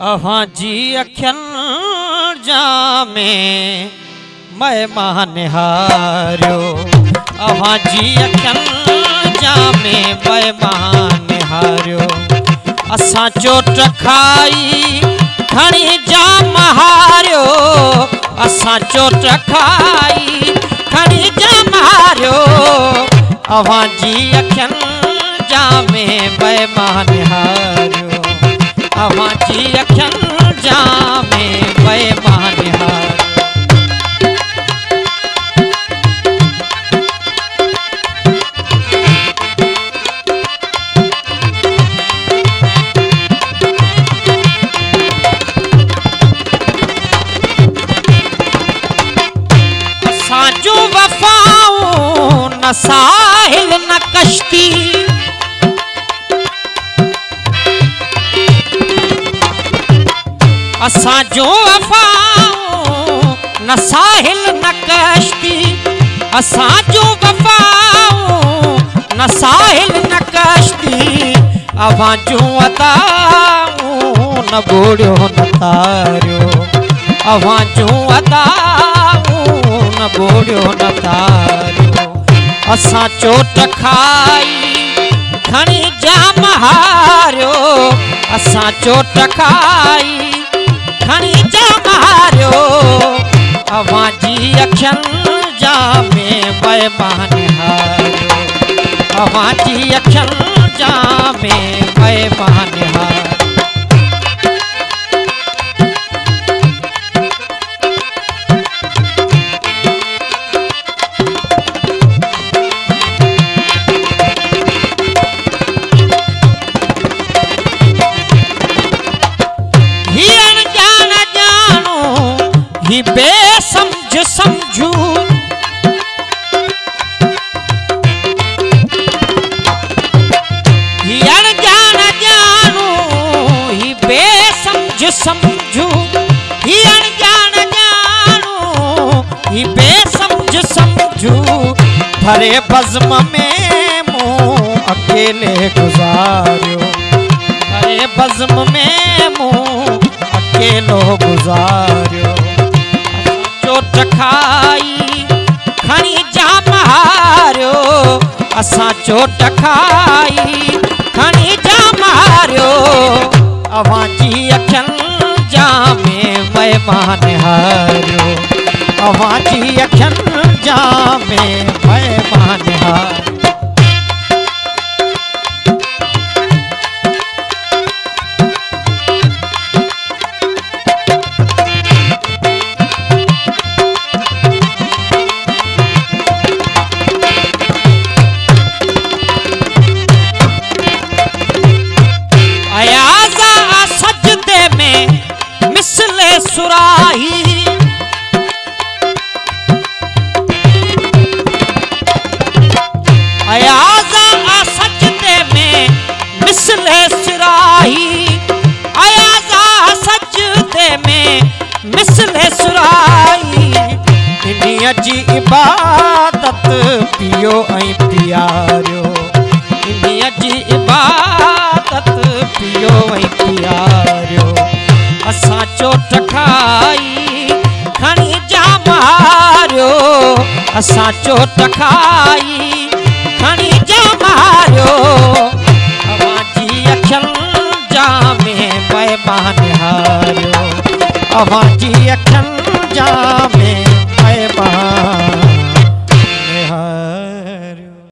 अहां जी अखियन जामे मेहमान हारियो। अहां जी अखियन जामे मेहमान हारियो। असां चोट खाई खणी जाम हारियो। असां चोट खाई खणी जाम हारियो। अहां जी अखियन जामे मेहमान हारियो। अहां जी अखियन जामे मेहमान हारियो। जो वफाऊं न साहिल न कश्ती। असां जो वफाऊं न साहिल न कश्ती। असां जो वफाऊं न साहिल न कश्ती। अवां जो अदाऊं न बोड़ियो न तारियो। अवां जो अदाऊं न बोड़ियो न तारियो। असां चोट खाई खणी जाम हारियो। असां चोट खाई खणी जाम हारियो। अवां जी अखियन जामे मेहमान हारियो। अवां जी अखियन जामे मेहमान हारियो। ही बेसमझ समझू। ही अनजान जानू ही बेसमझ समझू। ही अनजान जानू ही बेसमझ समझू। भरे बज़्म में मुँह अकेले गुजारियो। भरे बज़्म में मुँह अकेलो गुजारियो। चोट खाई खणी जाम हारियो। असां चोट खाई खणी जाम हारियो। अवां जी अखियन जामे मेहमान हारियो। अवां जी अखियन जामे मेहमान हारियो। सुराही अयाज़ा सजदे में मिसले सुराही। अयाज़ा सजदे में मिसले सुराही। इन्हीअ जी इबादत पियो ऐं पियारियो। इन्हीअ जी इबादत पियो ऐं पियारियो। असां चोट खाई खणी जाम हारियो। असां चोट खाई खणी जाम हारियो। अवां जी अखियन जामे मेहमान हारियो। अवां जी अखियन जामे